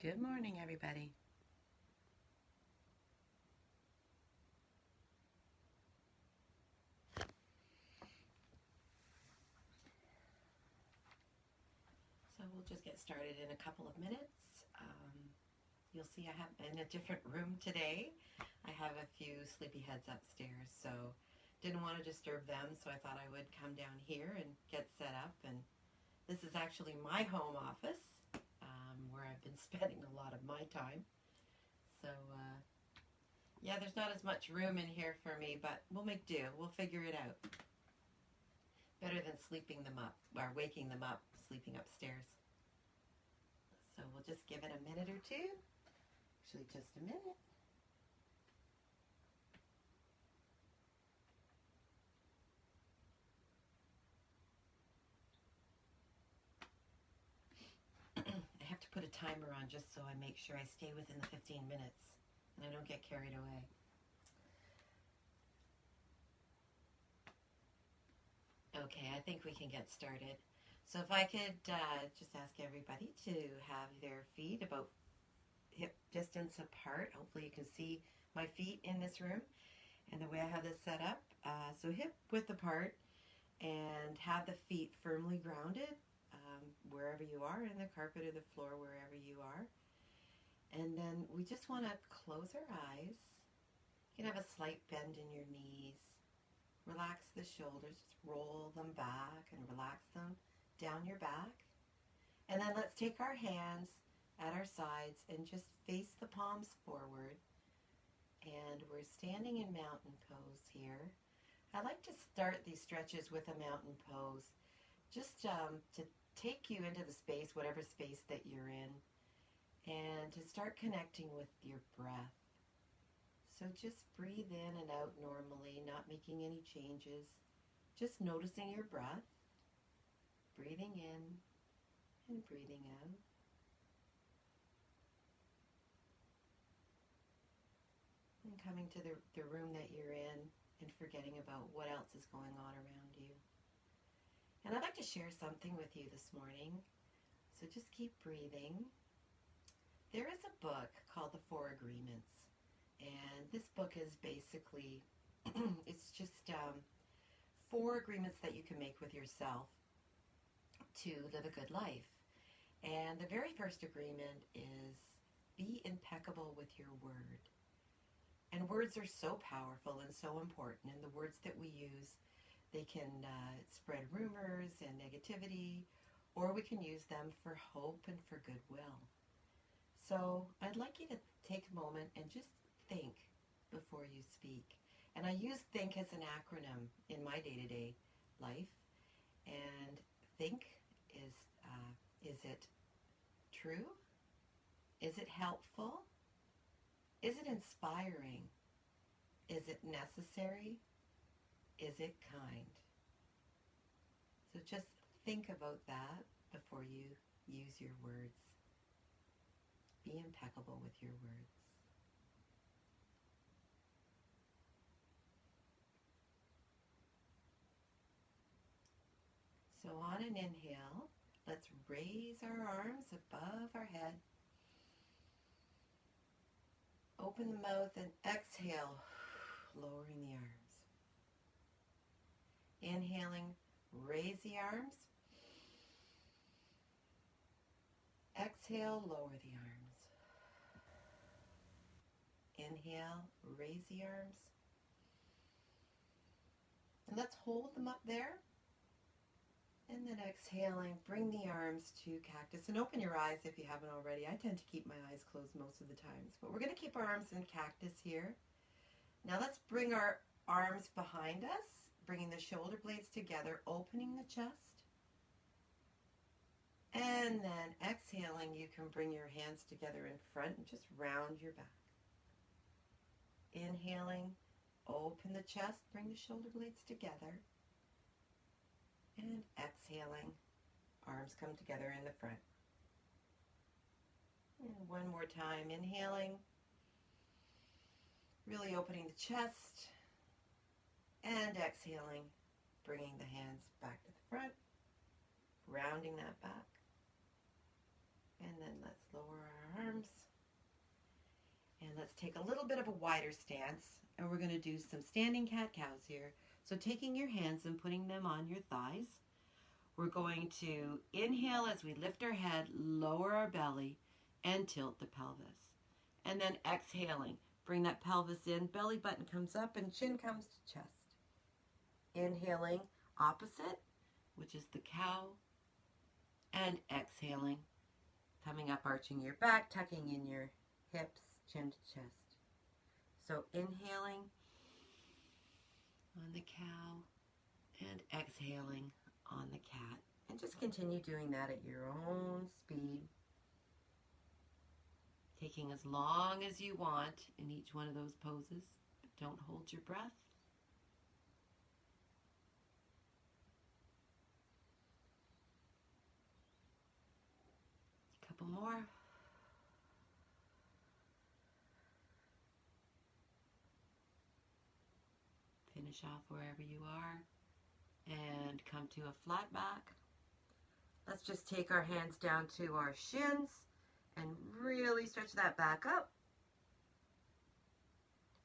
Good morning, everybody. So we'll just get started in a couple of minutes. You'll see I have in a different room today. I have a few sleepyheads upstairs, so didn't want to disturb them, so I thought I would come down here and get set up. And this is actually my home office, where I've been spending a lot of my time. So yeah, there's not as much room in here for me, but we'll make do. We'll figure it out. Better than sleeping them up or waking them up, sleeping upstairs. So we'll just give it a minute or two. Actually, just a minute. I have to put a timer on just so I make sure I stay within the 15 minutes and I don't get carried away. Okay, I think we can get started. So if I could just ask everybody to have their feet about hip distance apart. Hopefully you can see my feet in this room and the way I have this set up. So hip width apart and have the feet firmly grounded wherever you are, in the carpet or the floor, wherever you are. And then we just want to close our eyes. You can have a slight bend in your knees. Relax the shoulders, just roll them back and relax them down your back. And then let's take our hands at our sides and just face the palms forward. And we're standing in mountain pose here. I like to start these stretches with a mountain pose, just to take you into the space, whatever space that you're in, and to start connecting with your breath. So just breathe in and out normally, not making any changes. Just noticing your breath, breathing in and breathing out. And coming to the room that you're in and forgetting about what else is going on around you. And I'd like to share something with you this morning. So just keep breathing. There is a book called The Four Agreements. And this book is basically, it's just 4 agreements that you can make with yourself to live a good life. And the very first agreement is be impeccable with your word. And words are so powerful and so important. And the words that we use, they can spread rumors and negativity, or we can use them for hope and for goodwill. So I'd like you to take a moment and just think before you speak. And I use think as an acronym in my day-to-day life. And think is it true? Is it helpful? Is it inspiring? Is it necessary? Is it kind? So just think about that before you use your words. Be impeccable with your words. So on an inhale, let's raise our arms above our head. Open the mouth and exhale, lowering the arms. Inhaling, raise the arms. Exhale, lower the arms. Inhale, raise the arms. And let's hold them up there. And then exhaling, bring the arms to cactus. And open your eyes if you haven't already. I tend to keep my eyes closed most of the times. But we're going to keep our arms in cactus here. Now let's bring our arms behind us, bringing the shoulder blades together, opening the chest. And then exhaling, you can bring your hands together in front and just round your back. Inhaling, open the chest, bring the shoulder blades together. And exhaling, arms come together in the front. And one more time, inhaling, really opening the chest. And exhaling, bringing the hands back to the front, rounding that back. And then let's lower our arms. And let's take a little bit of a wider stance, and we're going to do some standing cat-cows here. So taking your hands and putting them on your thighs, we're going to inhale as we lift our head, lower our belly, and tilt the pelvis. And then exhaling, bring that pelvis in, belly button comes up, and chin comes to chest. Inhaling, opposite, which is the cow, and exhaling, coming up, arching your back, tucking in your hips, chin to chest. So inhaling on the cow and exhaling on the cat. And just continue doing that at your own speed, taking as long as you want in each one of those poses, but don't hold your breath. A couple more. Finish off wherever you are and come to a flat back. Let's just take our hands down to our shins and really stretch that back up.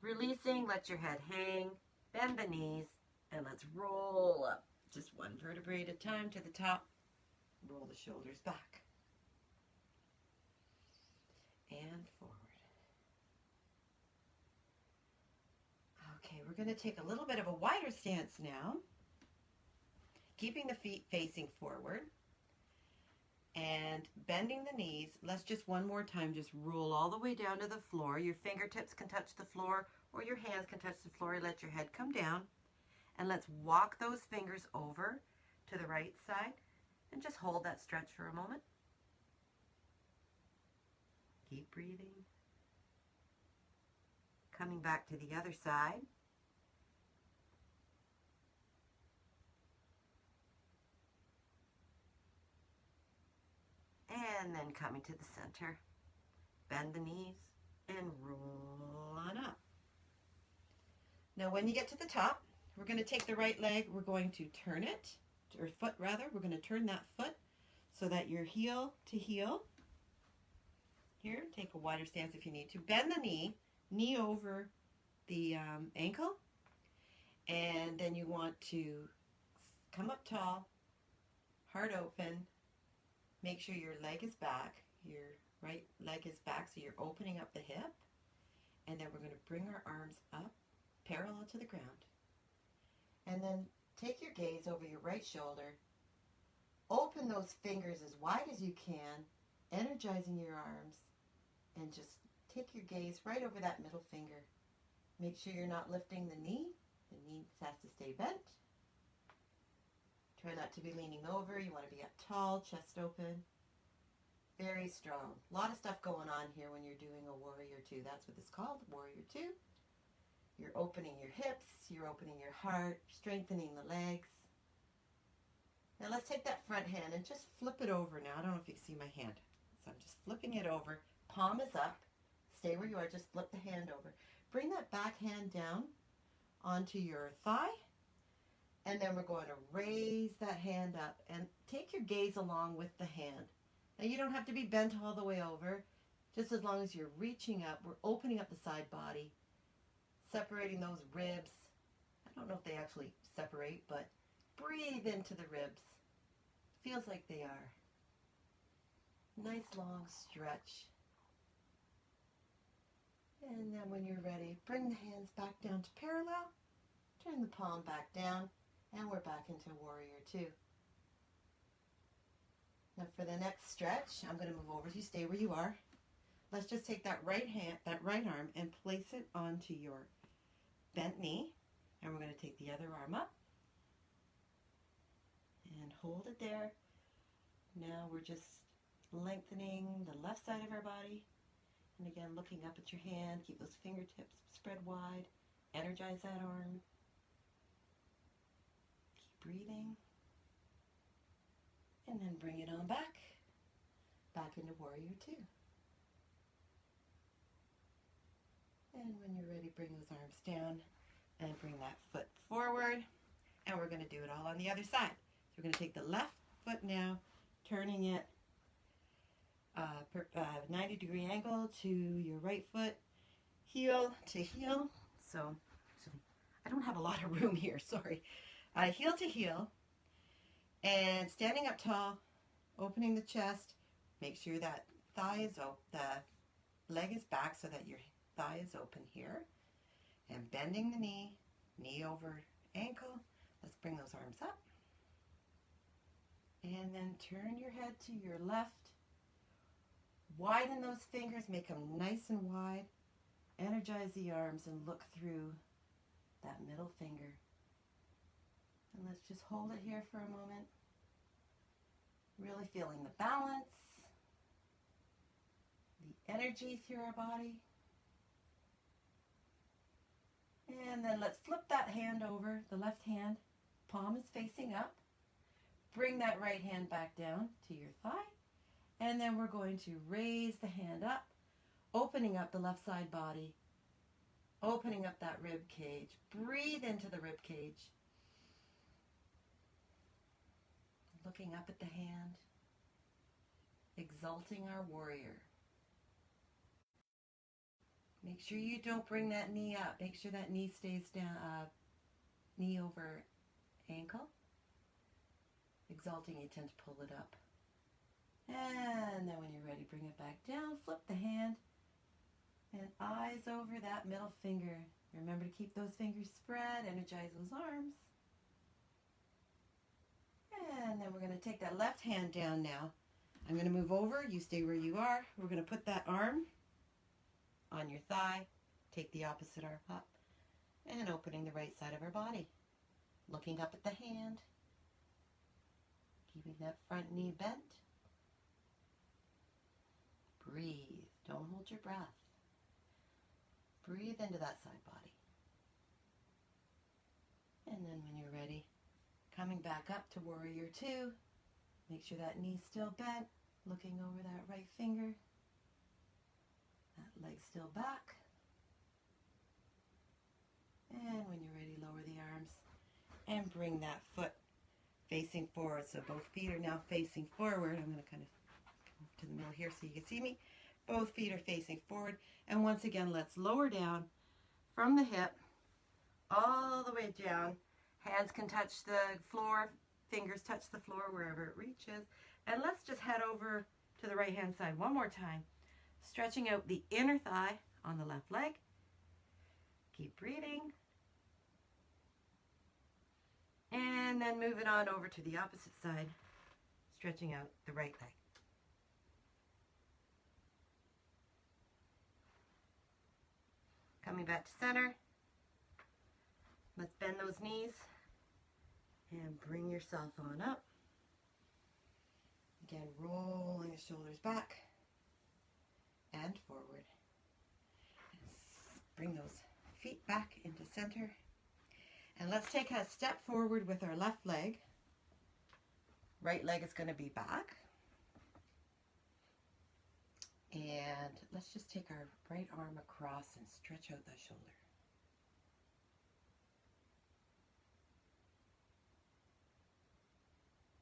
Releasing, let your head hang, bend the knees, and let's roll up. Just one vertebrae at a time to the top. Roll the shoulders back and forward. Okay, we're going to take a little bit of a wider stance now, keeping the feet facing forward and bending the knees. Let's just one more time, just roll all the way down to the floor. Your fingertips can touch the floor or your hands can touch the floor. Let your head come down, and let's walk those fingers over to the right side and just hold that stretch for a moment. Keep breathing. Coming back to the other side. And then coming to the center. Bend the knees and roll on up. Now when you get to the top, we're going to take the right leg, we're going to turn it, or foot rather, we're going to turn that foot so that you're heel to heel. Here, take a wider stance if you need to. Bend the knee over the ankle, and then you want to come up tall, heart open. Make sure your leg is back, your right leg is back, so you're opening up the hip, and then we're going to bring our arms up parallel to the ground, and then take your gaze over your right shoulder, open those fingers as wide as you can, energizing your arms, and just take your gaze right over that middle finger. Make sure you're not lifting the knee has to stay bent. Try not to be leaning over. You want to be up tall, chest open. Very strong. A lot of stuff going on here when you're doing a warrior two. That's what it's called, warrior two. You're opening your hips, you're opening your heart, strengthening the legs. Now let's take that front hand and just flip it over now. I don't know if you can see my hand. So I'm just flipping it over. Palm is up. Stay where you are. Just flip the hand over. Bring that back hand down onto your thigh. And then we're going to raise that hand up and take your gaze along with the hand. Now you don't have to be bent all the way over. Just as long as you're reaching up, we're opening up the side body, separating those ribs. I don't know if they actually separate, but breathe into the ribs. Feels like they are. Nice long stretch. And then when you're ready, bring the hands back down to parallel. Turn the palm back down. And we're back into warrior two. Now for the next stretch, I'm going to move over. You stay where you are. Let's just take that right arm and place it onto your bent knee. And we're going to take the other arm up. And hold it there. Now we're just lengthening the left side of our body. And again, looking up at your hand. Keep those fingertips spread wide. Energize that arm. Breathing, and then bring it on back into warrior two. And when you're ready, bring those arms down and bring that foot forward, and we're going to do it all on the other side. So we're going to take the left foot now, turning it 90-degree angle to your right foot, heel to heel. So I don't have a lot of room here, sorry. Heel to heel, and standing up tall, opening the chest. Make sure that thigh is open, the leg is back so that your thigh is open here. And bending the knee, knee over ankle. Let's bring those arms up. And then turn your head to your left. Widen those fingers, make them nice and wide. Energize the arms and look through that middle finger. And let's just hold it here for a moment. Really feeling the balance, the energy through our body. And then let's flip that hand over, the left hand, palm is facing up. Bring that right hand back down to your thigh. And then we're going to raise the hand up, opening up the left side body, opening up that rib cage. Breathe into the rib cage. Looking up at the hand, exalting our warrior. Make sure you don't bring that knee up. Make sure that knee stays down, knee over ankle. Exalting, you tend to pull it up. And then when you're ready, bring it back down, flip the hand, and eyes over that middle finger. Remember to keep those fingers spread, energize those arms. And then we're going to take that left hand down now. I'm going to move over, you stay where you are. We're going to put that arm on your thigh, take the opposite arm up, and opening the right side of our body. Looking up at the hand, keeping that front knee bent. Breathe, don't hold your breath. Breathe into that side body. And then when you're ready, coming back up to warrior two, make sure that knee's still bent, looking over that right finger. That leg's still back. And when you're ready, lower the arms and bring that foot facing forward. So both feet are now facing forward. I'm going to kind of come to the middle here so you can see me. Both feet are facing forward. And once again, let's lower down from the hip all the way down. Hands can touch the floor, fingers touch the floor wherever it reaches. And let's just head over to the right hand side one more time. Stretching out the inner thigh on the left leg. Keep breathing. And then moving on over to the opposite side, stretching out the right leg. Coming back to center. Let's bend those knees and bring yourself on up. Again, rolling the shoulders back and forward. Bring those feet back into center. And let's take a step forward with our left leg. Right leg is going to be back. And let's just take our right arm across and stretch out the shoulder.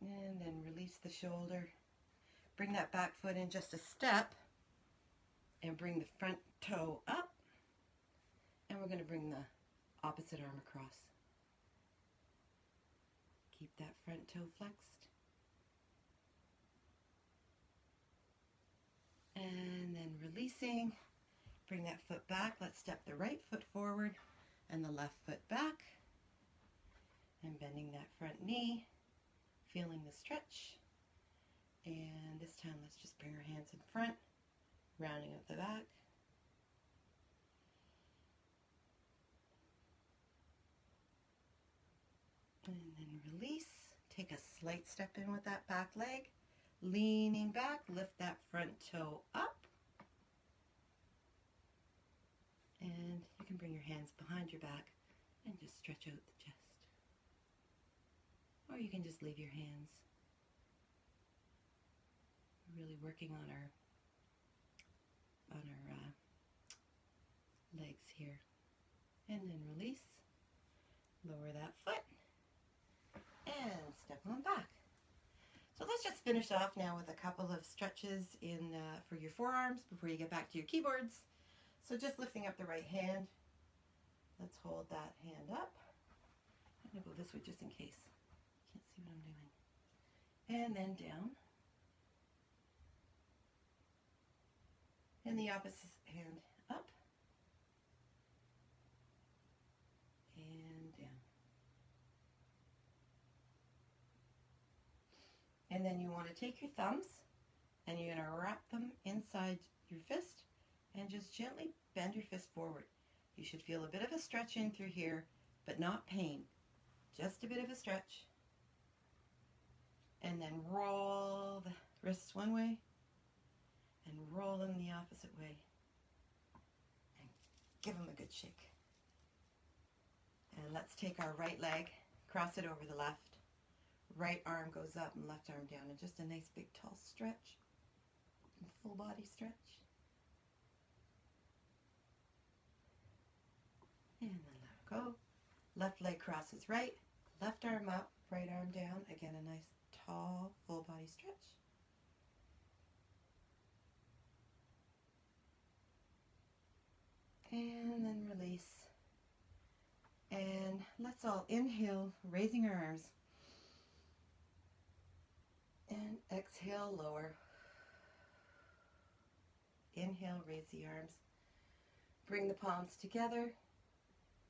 And then release the shoulder. Bring that back foot in just a step. And bring the front toe up. And we're going to bring the opposite arm across. Keep that front toe flexed. And then releasing. Bring that foot back. Let's step the right foot forward and the left foot back. And bending that front knee. Feeling the stretch. And this time let's just bring our hands in front. Rounding up the back. And then release. Take a slight step in with that back leg. Leaning back, lift that front toe up. And you can bring your hands behind your back and just stretch out the chest. Or you can just leave your hands. We're really working on our legs here. And then release. Lower that foot. And step on back. So let's just finish off now with a couple of stretches for your forearms before you get back to your keyboards. So just lifting up the right hand. Let's hold that hand up. I'm going to go this way just in case. Can't see what I'm doing. And then down. And the opposite hand up. And down. And then you want to take your thumbs and you're going to wrap them inside your fist and just gently bend your fist forward. You should feel a bit of a stretch in through here, but not pain. Just a bit of a stretch. And then roll the wrists one way and roll them the opposite way. And give them a good shake. And let's take our right leg, cross it over the left. Right arm goes up and left arm down. And just a nice big tall stretch. And full body stretch. And then let go. Left leg crosses right. Left arm up, right arm down. Again, a nice tall full body stretch. And then release. And let's all inhale, raising our arms. And exhale, lower. Inhale, raise the arms. Bring the palms together.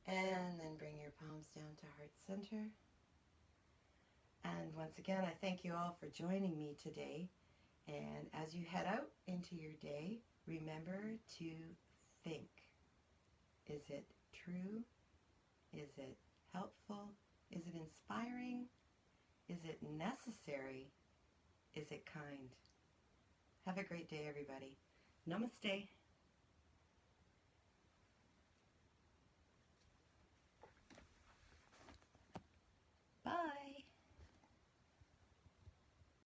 And then bring your palms down to heart center. And once again, I thank you all for joining me today. And as you head out into your day, remember to think. Is it true? Is it helpful? Is it inspiring? Is it necessary? Is it kind? Have a great day, everybody. Namaste.